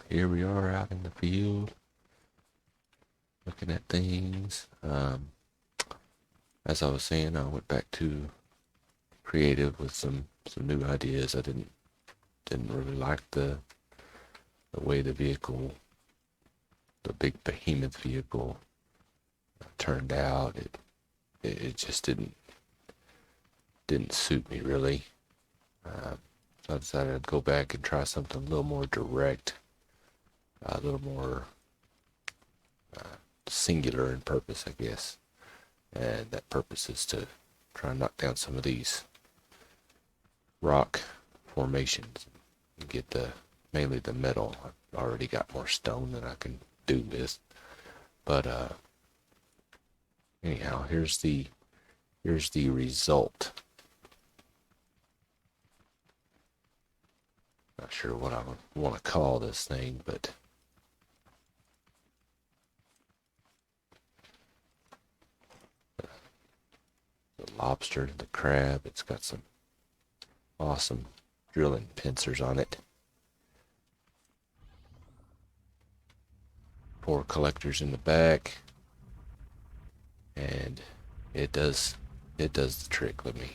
Here we are out in the field looking at things. As I was saying, I went back to creative with some new ideas. I didn't really like the way the vehicle, the big Behemoth vehicle, turned out. It just didn't suit me really. So I decided I'd go back and try something a little more direct, a little more singular in purpose, I guess. And that purpose is to try and knock down some of these rock formations and get mainly the metal. I've already got more stone than I can do with. But anyhow, here's the result. Not sure what I want to call this thing, but the lobster, the crab, it's got some awesome drilling pincers on it. 4 collectors in the back, and it does the trick. Let me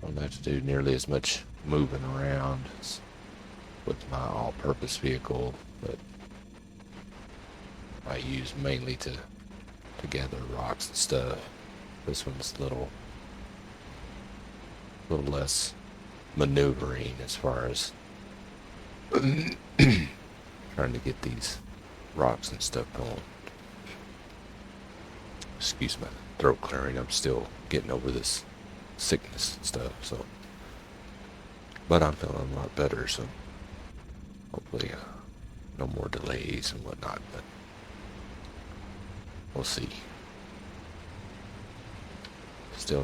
I don't have to do nearly as much moving around as with my all-purpose vehicle, but I use mainly to gather rocks and stuff. This one's a little less maneuvering as far as trying to get these rocks and stuff going. Excuse my throat clearing. I'm still getting over this sickness and stuff, so, but I'm feeling a lot better, so hopefully no more delays and whatnot, but we'll see. Still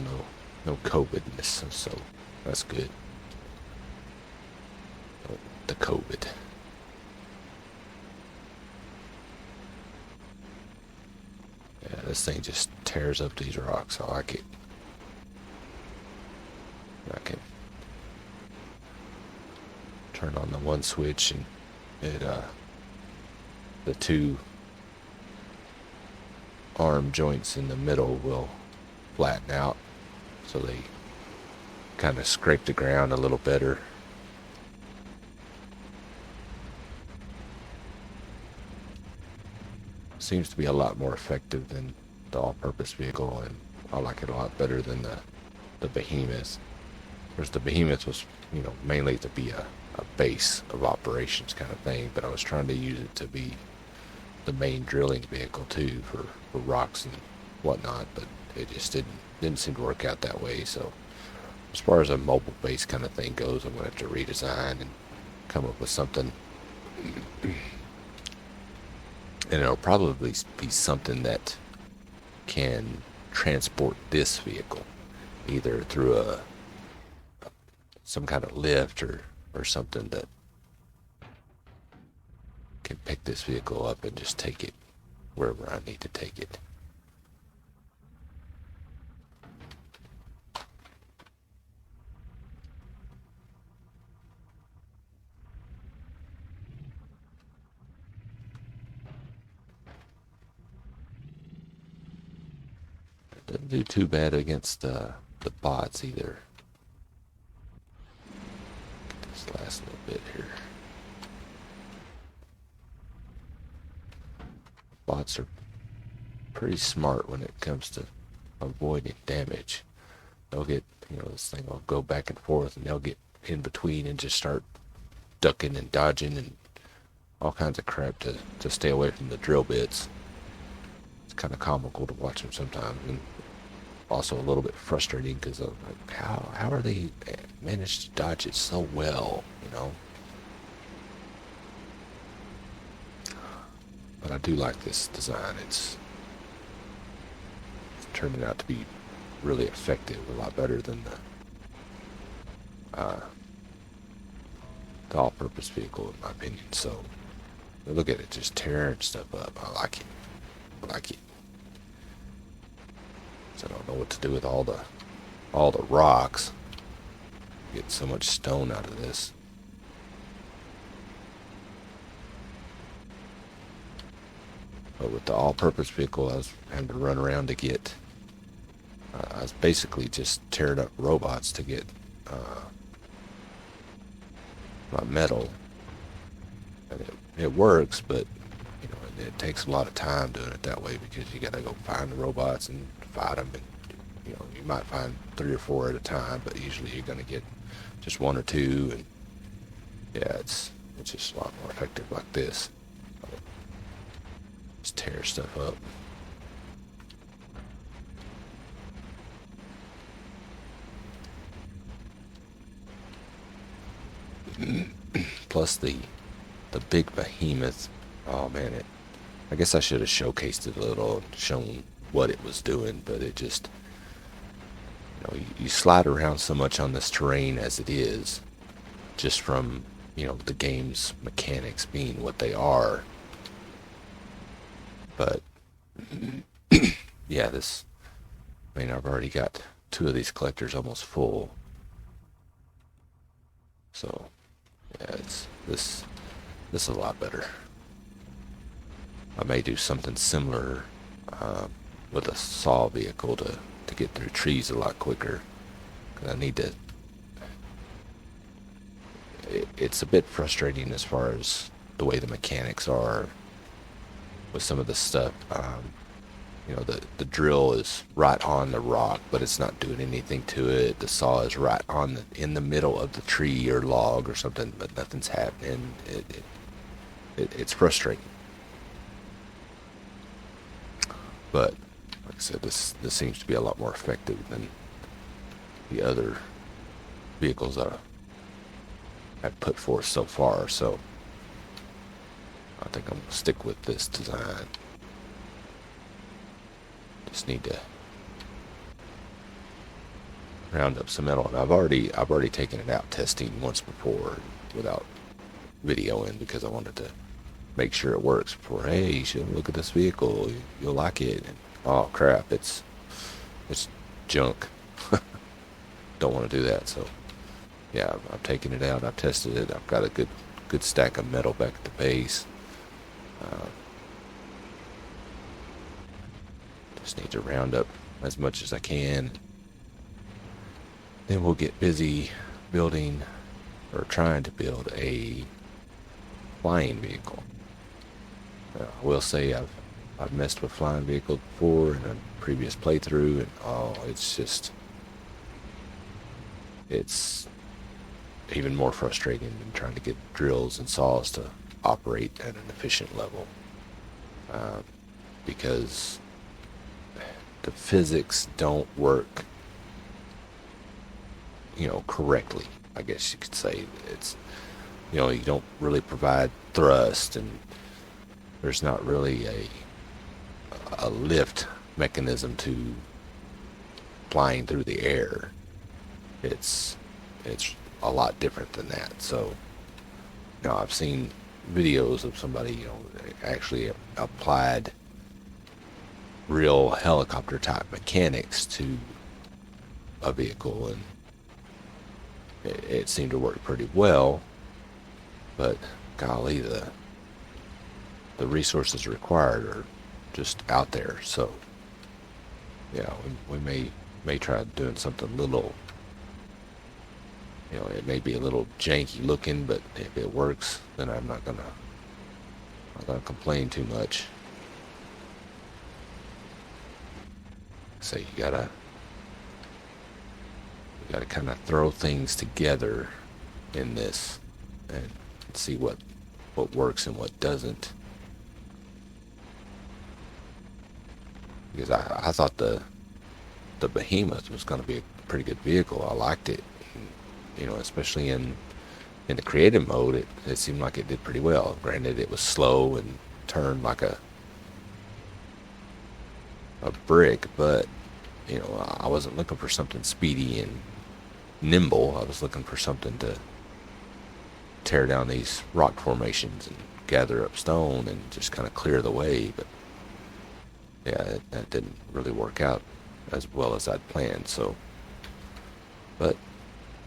no COVID-ness, so that's good. The COVID. Yeah, this thing just tears up these rocks. I like it. I can turn on the one switch and it the 2 arm joints in the middle will flatten out, so they kind of scrape the ground a little better. Seems to be a lot more effective than the all-purpose vehicle, and I like it a lot better than the Behemoth. Whereas the Behemoth was, mainly to be a base of operations kind of thing, but I was trying to use it to be the main drilling vehicle too for rocks and whatnot, but it just didn't seem to work out that way. So as far as a mobile base kind of thing goes, I'm going to have to redesign and come up with something. And it'll probably be something that can transport this vehicle either through some kind of lift or something that can pick this vehicle up and just take it wherever I need to take it. It doesn't do too bad against the bots either. Get this last little bit here. Bots are pretty smart when it comes to avoiding damage. They'll get, this thing will go back and forth, and they'll get in between and just start ducking and dodging and all kinds of crap to stay away from the drill bits. It's kind of comical to watch them sometimes, and also a little bit frustrating because how are they managed to dodge it so well, but I do like this design. It's turning out to be really effective, a lot better than the all-purpose vehicle, in my opinion. So look at it, just tearing stuff up. I like it. I like it. So I don't know what to do with all the rocks. Get so much stone out of this. But with the all-purpose vehicle, I was having to run around to get. I was basically just tearing up robots to get my metal, and it works, but you know it takes a lot of time doing it that way because you got to go find the robots and fight them, and you know you might find 3 or 4 at a time, but usually you're going to get just 1 or 2, and yeah, it's just a lot more effective like this. Just tear stuff up. Plus the big behemoth. Oh man, I guess I should have showcased it a little and shown what it was doing, but it just, you know, you slide around so much on this terrain as it is, just from, you know, the game's mechanics being what they are. But yeah, this, I mean, I've already got 2 of these collectors almost full. So yeah, it's this is a lot better. I may do something similar with a saw vehicle to get through trees a lot quicker. 'Cause I need to. It's a bit frustrating as far as the way the mechanics are with some of the stuff. You know, the drill is right on the rock, but it's not doing anything to it. The saw is right on in the middle of the tree or log or something, but nothing's happening. It's frustrating. But like I said, this seems to be a lot more effective than the other vehicles I've put forth so far. So I think I'm gonna stick with this design. Just need to round up some metal, and I've already taken it out testing once before without videoing because I wanted to make sure it works before. Hey, you should look at this vehicle. You'll like it. And, oh crap, it's junk. Don't want to do that. So yeah, I've taken it out. I've tested it. I've got a good stack of metal back at the base. Just need to round up as much as I can. Then we'll get busy building or trying to build a flying vehicle. I will say I've messed with flying vehicles before in a previous playthrough, and oh, it's even more frustrating than trying to get drills and saws to operate at an efficient level, because the physics don't work, you know, correctly. I guess you could say it's, you know, you don't really provide thrust, and there's not really a lift mechanism to flying through the air. It's a lot different than that. So, you know, I've seen videos of somebody, you know, actually applied real helicopter type mechanics to a vehicle, and it seemed to work pretty well, but golly, the resources required are just out there. So yeah, we may try doing something a little, you know, it may be a little janky looking, but if it works, then I'm not gonna complain too much. So you gotta kind of throw things together in this and see what works and what doesn't. Because I thought the Behemoth was going to be a pretty good vehicle. I liked it, you know, especially in the creative mode. It seemed like it did pretty well. Granted, it was slow and turn like a brick, but I wasn't looking for something speedy and nimble. I was looking for something to tear down these rock formations and gather up stone and just kind of clear the way. But yeah, that didn't really work out as well as I'd planned. So, but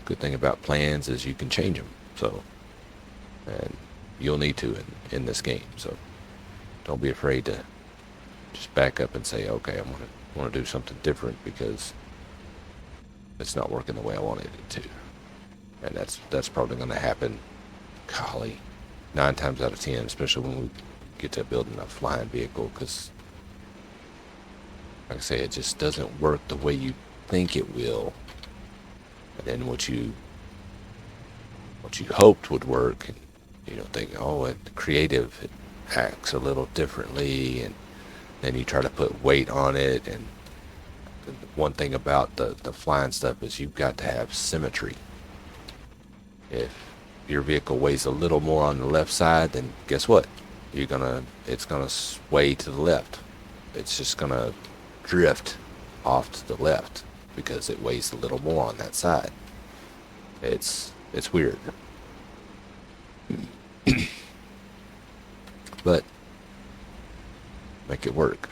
good thing about plans is you can change them. So, and you'll need to in this game. So don't be afraid to just back up and say, okay, I want to do something different because it's not working the way I wanted it to. And that's probably going to happen, golly, 9 times out of 10, especially when we get to building a flying vehicle, because like I say, it just doesn't work the way you think it will. And then what you hoped would work, and think, oh, it creative, it acts a little differently, and then you try to put weight on it. And the one thing about the flying stuff is you've got to have symmetry. If your vehicle weighs a little more on the left side, then guess what? It's gonna sway to the left. It's just gonna drift off to the left because it weighs a little more on that side. It's weird. But make it work.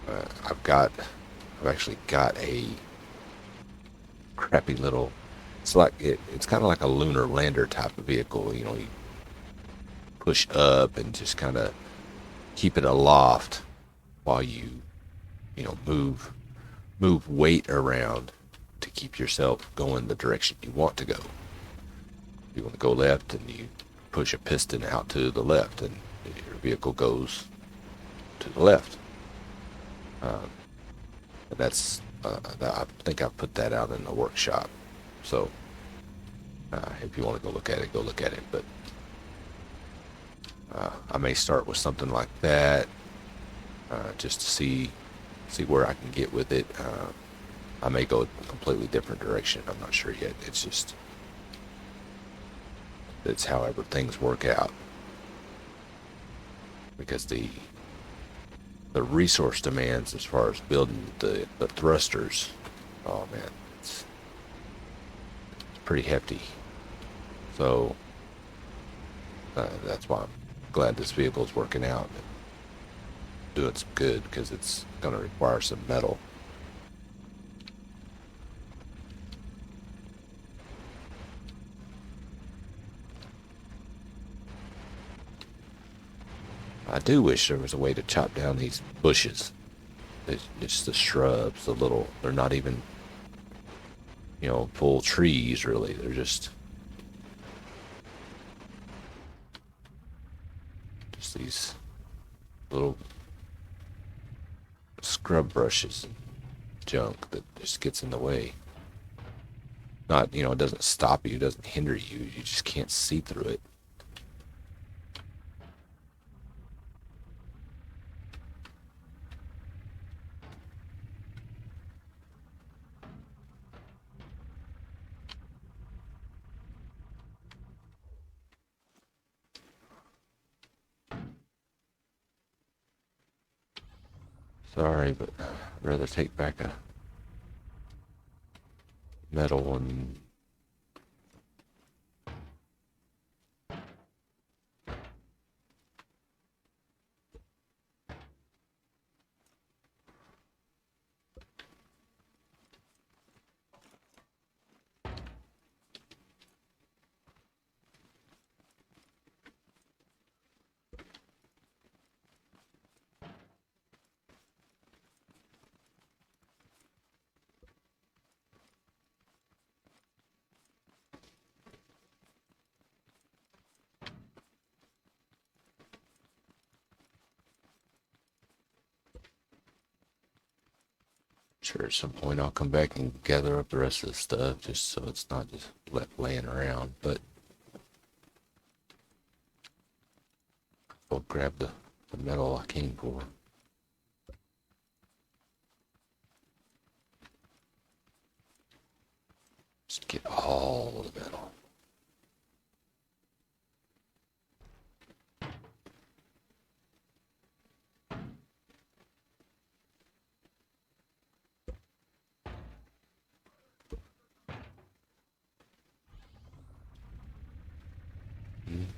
I've actually got a crappy little. It's kind of like a lunar lander type of vehicle. You push up and just kind of keep it aloft while you move weight around to keep yourself going the direction you want to go. You want to go left, and you push a piston out to the left, and your vehicle goes to the left. And I think I put that out in the workshop. So if you want to go look at it, go look at it. But I may start with something like that, just to see where I can get with it. I may go a completely different direction. I'm not sure yet. It's however things work out, because the resource demands as far as building the thrusters, oh man, it's pretty hefty. So that's why I'm glad this vehicle is working out and doing some good, because it's going to require some metal. I do wish there was a way to chop down these bushes. It's the shrubs, they're not even, full trees really. They're just these little scrub brushes and junk that just gets in the way. Not, it doesn't stop you, it doesn't hinder you. You just can't see through it. Sorry, but I'd rather take back a metal one. Sure, at some point I'll come back and gather up the rest of the stuff, just so it's not just left laying around. But I'll grab the metal I came for. Just get all the metal.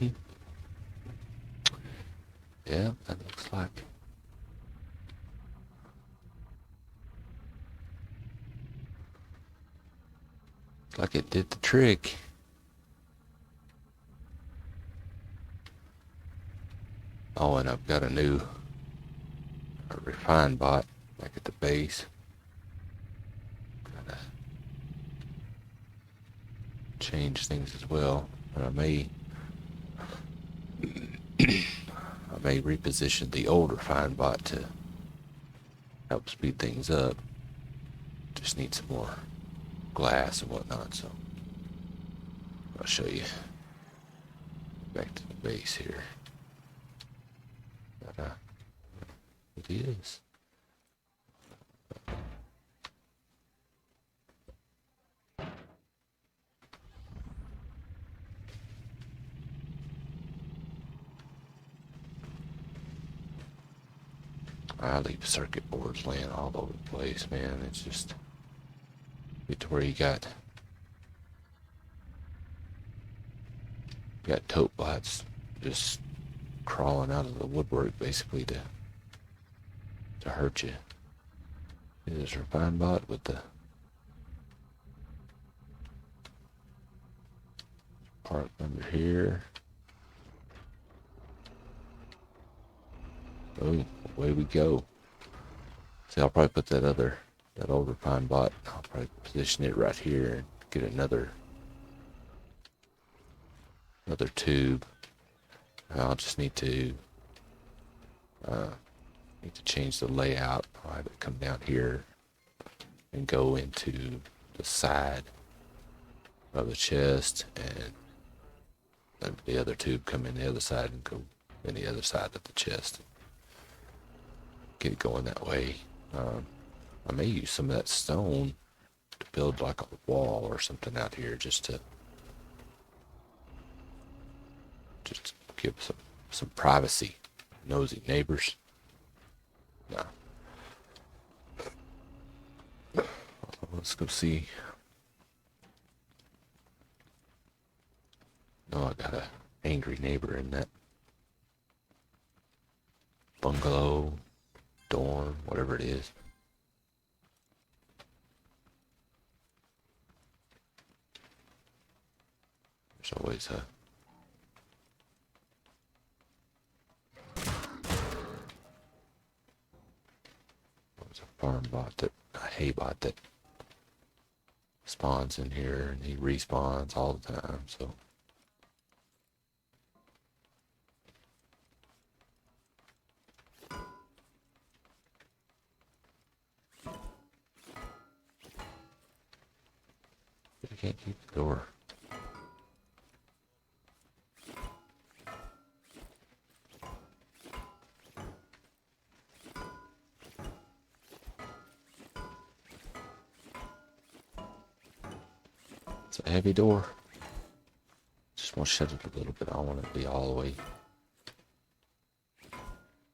Yeah, that looks like it did the trick. Oh, and I've got a new refine bot back at the base. Gotta change things as well. But I may reposition the old refine bot to help speed things up. Just need some more glass and whatnot, so I'll show you back to the base here. But it is. I leave circuit boards laying all over the place, man. It's just get to where you got tote bots just crawling out of the woodwork basically to hurt you. This refine bot with the park under here. Oh, away we go. See, I'll probably put that old refine bot, I'll probably position it right here and get another tube. I'll just need to change the layout. I'll have it come down here and go into the side of the chest, and then the other tube come in the other side and go in the other side of the chest. Get it going that way. I may use some of that stone to build like a wall or something out here just to give some privacy. Nosy neighbors. No. Let's go see. No, I got a angry neighbor in that bungalow, dorm, whatever it is. There's always a farm bot a hay bot that spawns in here, and he respawns all the time, so. I can't keep the door. It's a heavy door. Just want to shut it a little bit. I don't want it to be all the way.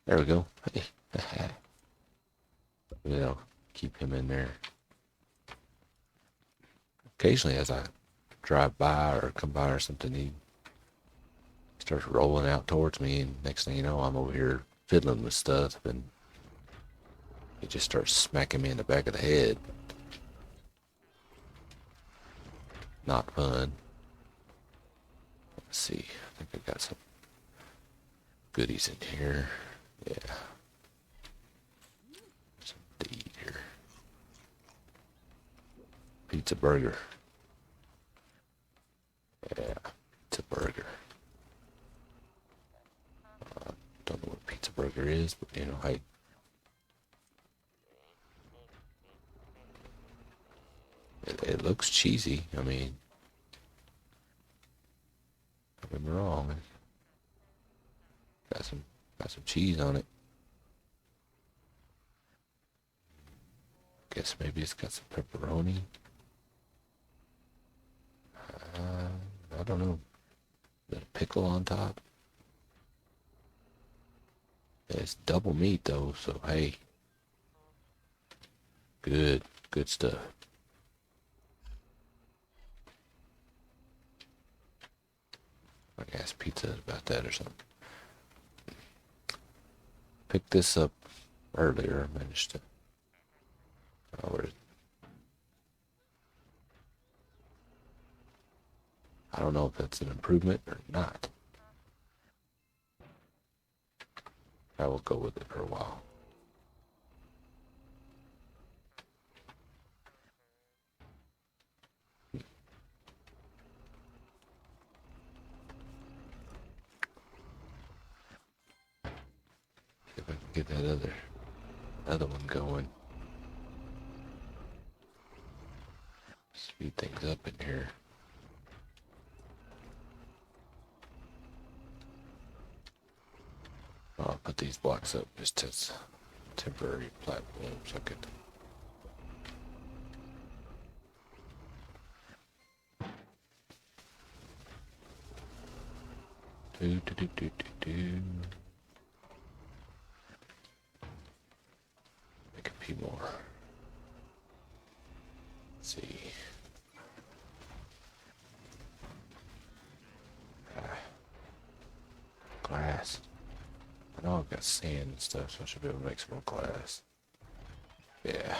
There we go. Hey. Maybe that'll keep him in there. Occasionally, as I drive by or come by or something, he starts rolling out towards me, and next thing you know, I'm over here fiddling with stuff, and he just starts smacking me in the back of the head. Not fun. Let's see. I think I got some goodies in here. Yeah. Some to eat here. Pizza burger. Yeah, pizza burger. Don't know what pizza burger is, but you know, hey. It looks cheesy. I mean, don't get me wrong. Got some cheese on it. Guess maybe it's got some pepperoni. I don't know. Is that a pickle on top? It's double meat though, so hey. Good stuff. I asked Pizza about that or something. Picked this up earlier. I managed to. Oh, I don't know if that's an improvement or not. I will go with it for a while. See if I can get that other one going. Speed things up in here. I'll put these blocks up just as temporary platforms. I could. Do. Make a few more. Let's see. Glass. I know I've got sand and stuff, so I should be able to make some more glass. Yeah.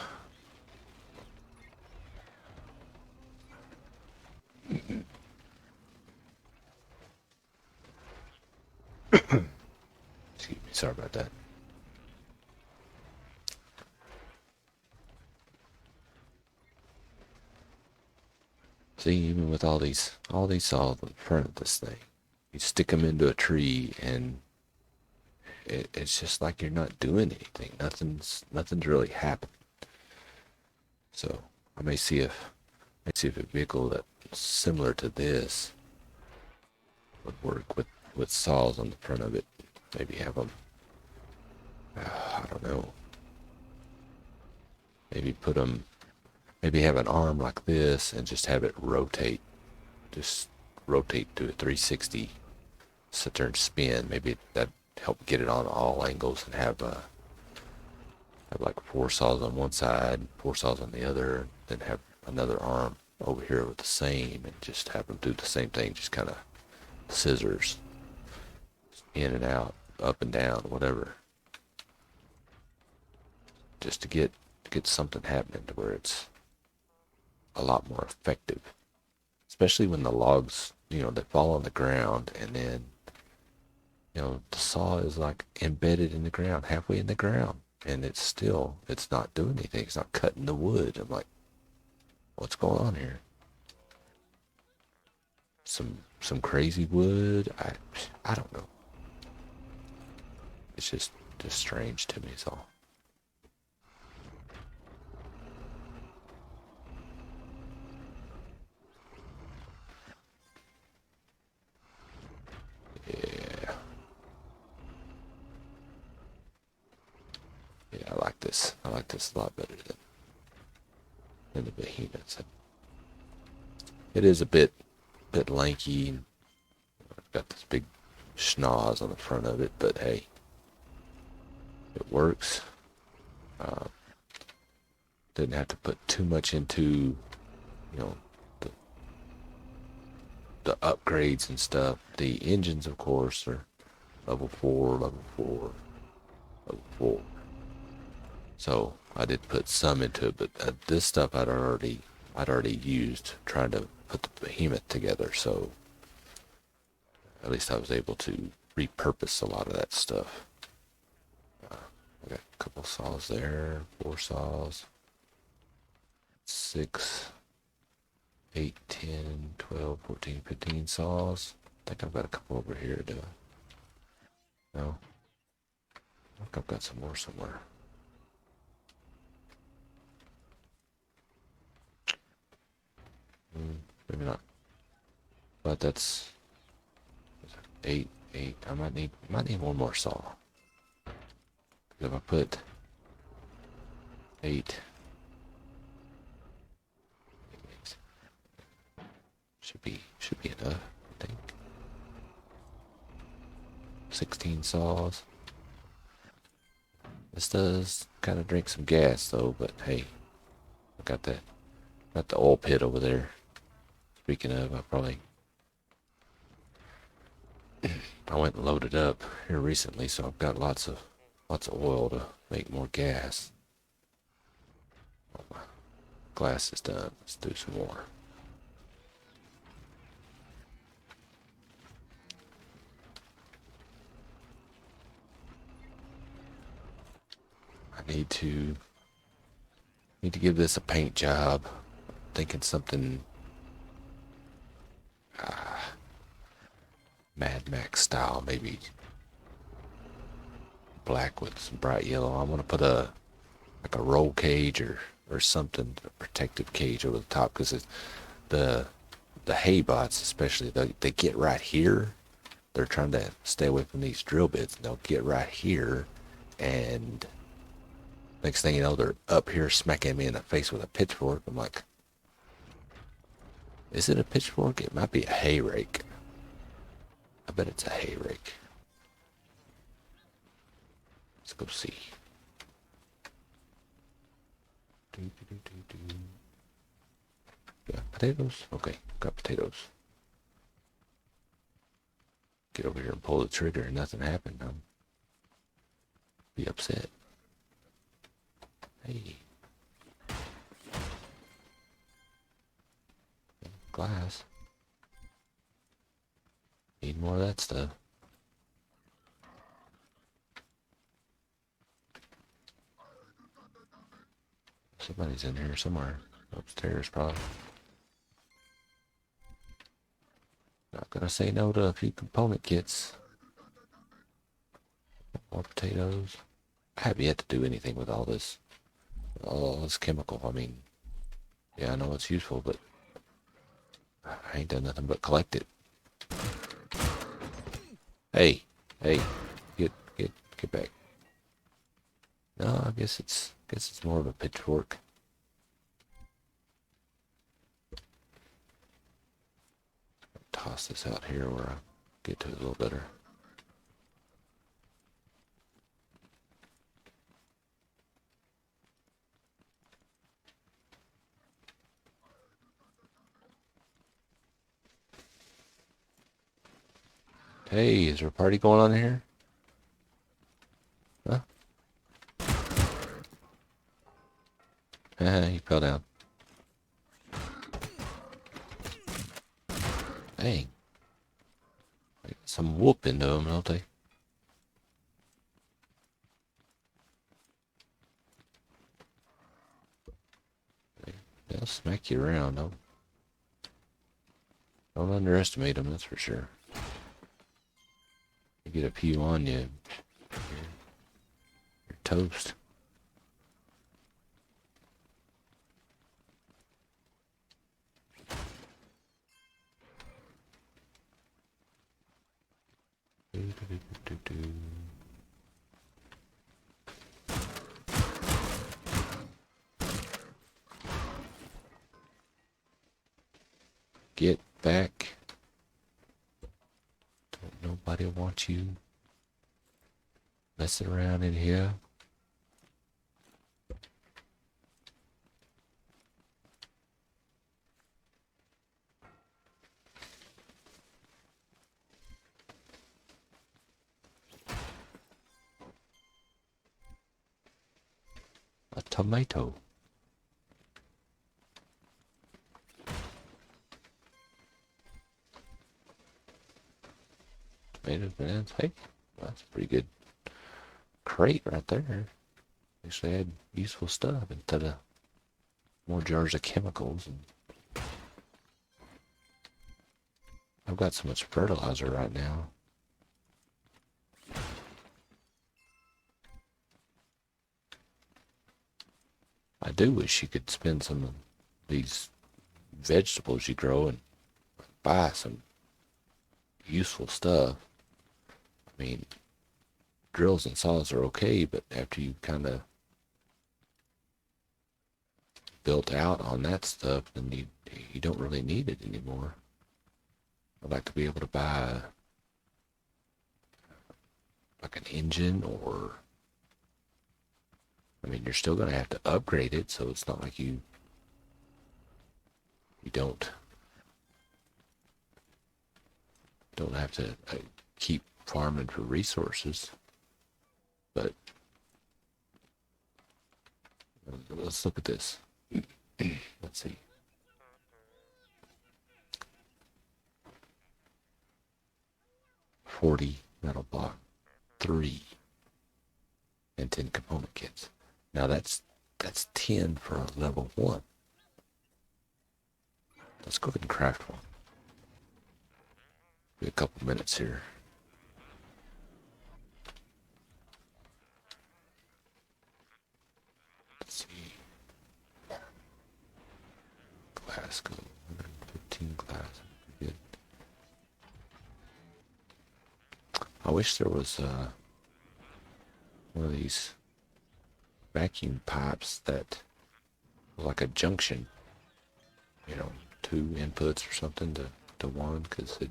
Excuse me, sorry about that. See, even with all these saws in front of this thing, you stick them into a tree and it's just like you're not doing anything. Nothing's really happened. So I may see if a vehicle that's similar to this would work with saws on the front of it. Maybe have them. I don't know. Maybe put them. Maybe have an arm like this and just have it rotate. Just rotate to a 360. Sit there and spin. Maybe that help get it on all angles and have like 4 saws on one side, 4 saws on the other, then have another arm over here with the same, and just have them do the same thing. Just kind of scissors in and out, up and down, whatever. Just to get something happening to where it's a lot more effective. Especially when the logs, they fall on the ground and then, the saw is like embedded in the ground, halfway in the ground. And it's not doing anything. It's not cutting the wood. I'm like, what's going on here? Some crazy wood. I don't know. It's just strange to me, so. Yeah. Yeah, I like this. I like this a lot better than the Behemoths. It is a bit lanky. Got this big schnoz on the front of it, but hey, it works. Didn't have to put too much into, the upgrades and stuff. The engines, of course, are level 4, level 4, level 4. So I did put some into it, but this stuff I'd already used trying to put the Behemoth together. So at least I was able to repurpose a lot of that stuff. I got a couple saws there, 4 saws, 6, 8, 10, 12, 14, 15 saws. I think I've got a couple over here to. No, I think I've got some more somewhere. Maybe not. But that's 8. I might need one more saw. If I put 8, should be enough, I think. 16 saws. This does kind of drink some gas though, but hey, I got the oil pit over there. Speaking of, I probably I went and loaded up here recently, so I've got lots of oil to make more gas. Oh, my glass is done. Let's do some more. I need to give this a paint job. Thinking something Mad Max style, maybe black with some bright yellow. I want to put a roll cage or something, a protective cage over the top, because the hay bots especially, they get right here. They're trying to stay away from these drill bits, and they'll get right here, and next thing you know, they're up here smacking me in the face with a pitchfork. I'm like, is it a pitchfork? It might be a hay rake. I bet it's a hay rake. Let's go see. Yeah, potatoes? Okay, got potatoes. Get over here and pull the trigger and nothing happened. I'll be upset. Hey. Glass. Need more of that stuff. Somebody's in here somewhere. Upstairs, probably. Not gonna say no to a few component kits. More potatoes. I have yet to do anything with all this chemical. I mean, yeah, I know it's useful, but I ain't done nothing but collect it. Hey, get back. No, I guess it's more of a pitchfork. Toss this out here where I get to it a little better. Hey, is there a party going on here? Huh? He fell down. Dang. They got some whoop into them, don't they? They'll smack you around, though. Don't underestimate them, that's for sure. You get a few on you, you're toast. Get back. Don't nobody want you messing around in here. A tomato. Tomatoes, bananas. Hey, that's a pretty good crate right there. Actually had useful stuff instead of more jars of chemicals. And I've got so much fertilizer right now. I do wish you could spend some of these vegetables you grow and buy some useful stuff. I mean, drills and saws are okay, but after you kind of built out on that stuff, then you don't really need it anymore. I'd like to be able to buy like an engine, or I mean, you're still going to have to upgrade it, so it's not like you don't have to keep farming for resources. But let's look at this. Let's see. 40 metal block, 3, and 10 component kits. Now that's 10 for a level 1. Let's go ahead and craft one. Be a couple minutes here. Let's see. Glasgow, 115 glass. Good. I wish there was one of these vacuum pipes that was like a junction. You know, 2 inputs or something to one, because it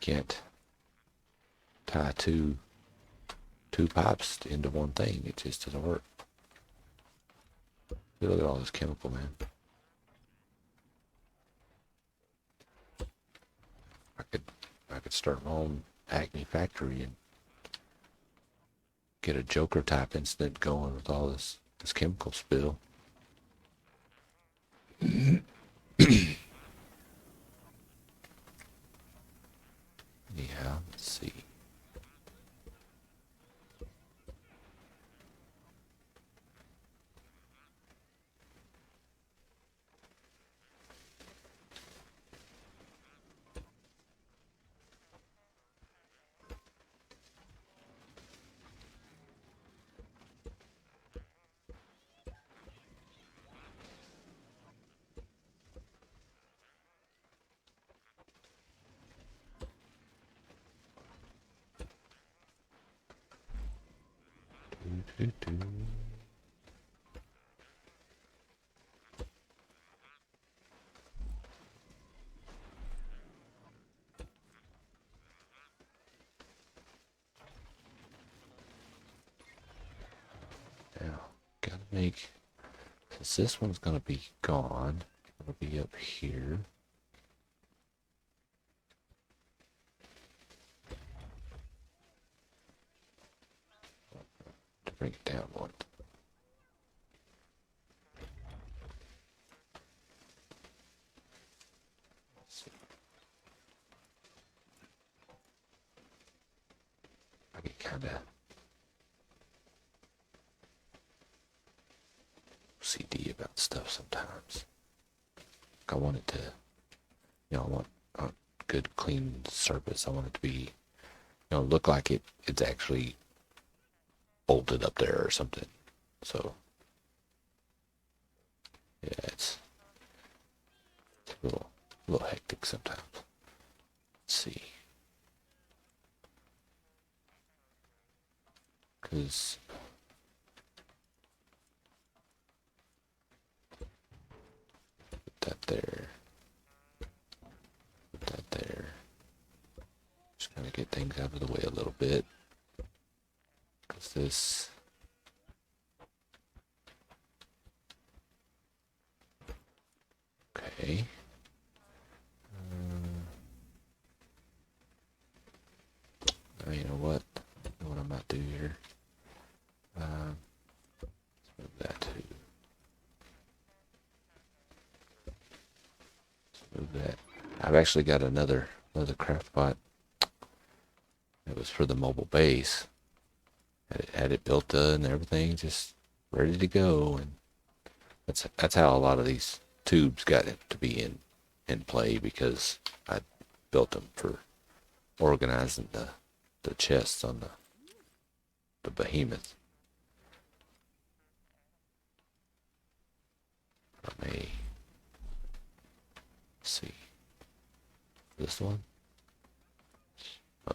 can't tie two pipes into one thing. It just doesn't work. Look at all this chemical, man. I could start my own Acme factory and get a Joker type incident going with all this chemical spill. Yeah, let's see. Now, gotta make, since this one's gonna be gone, it'll be up here. To bring it down one. I get kind of OCD about stuff sometimes. I want it to, I want a good clean surface. I want it to be, look like it's actually bolted up there or something. So yeah, it's a little hectic sometimes. Let's see. Because put that there. Put that there. Just kind of get things out of the way a little bit. Because this... Okay. You know what? I know what I'm about to do here. Let's move that to... Let's move that. I've actually got another craft pot. It was for the mobile base. Had it built and everything, just ready to go. And that's how a lot of these tubes got to be in play, because I built them for organizing the chests on the Behemoth. I may see this one. Oh,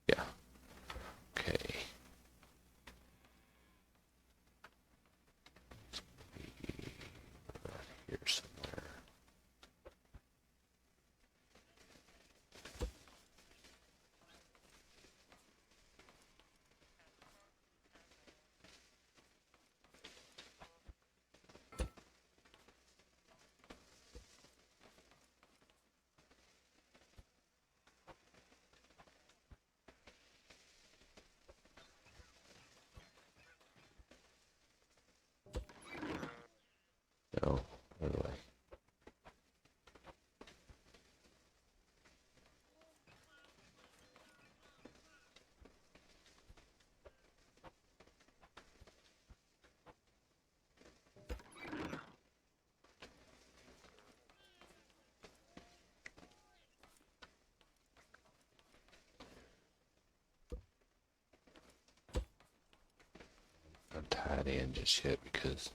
yeah. Okay. Here somewhere. not tie it in just yet because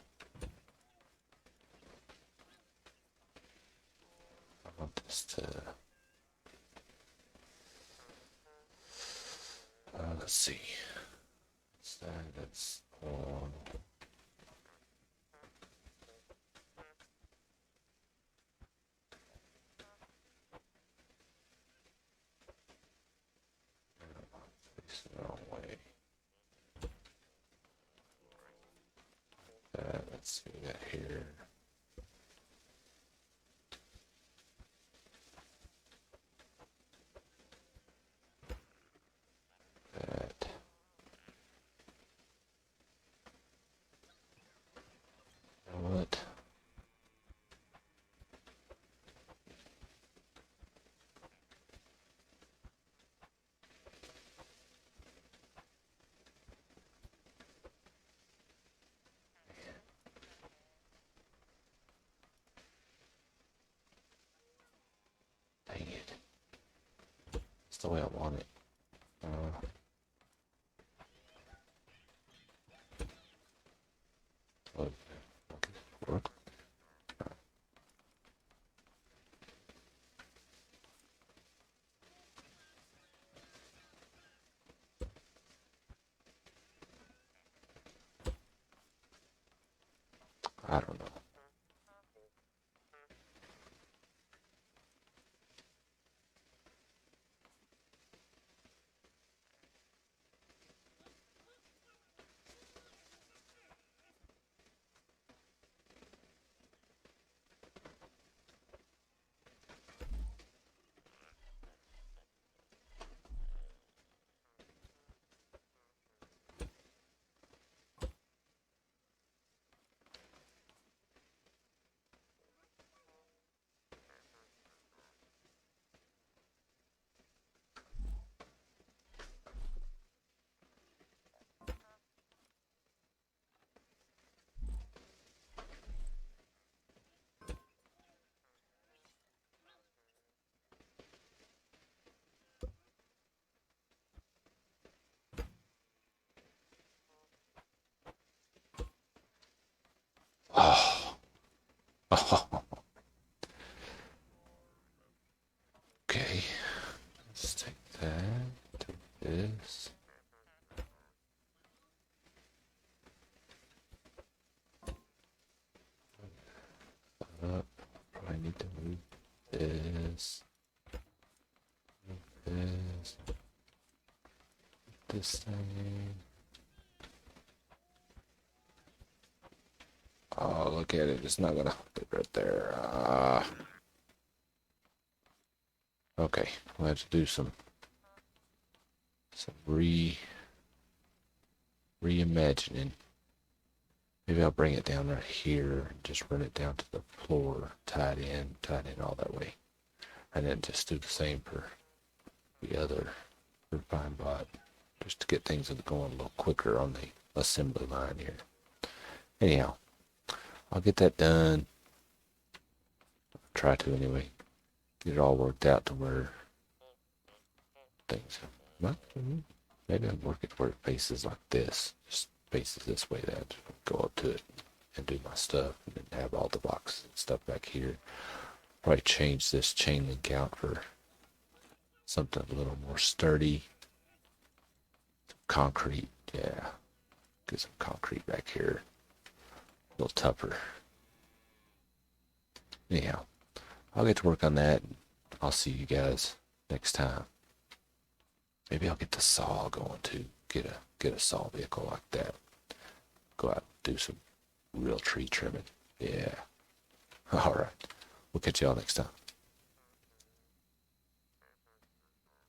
I want this to. Let's see. That's on. Face the wrong way. Let's see what we got here. That. You know what? Dang it. It's the way I want it. Look, work. I don't know. Oh. Oh. Okay. Let's take that. Take this. Up. Probably need to move this. Move this thing. Oh, look at it. It's not gonna fit right there. Okay. We'll have to do some reimagining. Maybe I'll bring it down right here and just run it down to the floor, tie it in all that way. And then just do the same for the other refine bot, just to get things going a little quicker on the assembly line here. Anyhow, I'll get that done. Try to anyway. Get it all worked out to where things. Maybe I'll work it where it faces like this. Just faces this way. That go up to it and do my stuff, and then have all the boxes and stuff back here. Probably change this chain link out for something a little more sturdy. Concrete, yeah. Get some concrete back here. A little tougher. Anyhow, I'll get to work on that. I'll see you guys next time. Maybe I'll get the saw going too. Get a saw vehicle like that. Go out and do some real tree trimming. Yeah. All right. We'll catch y'all next time.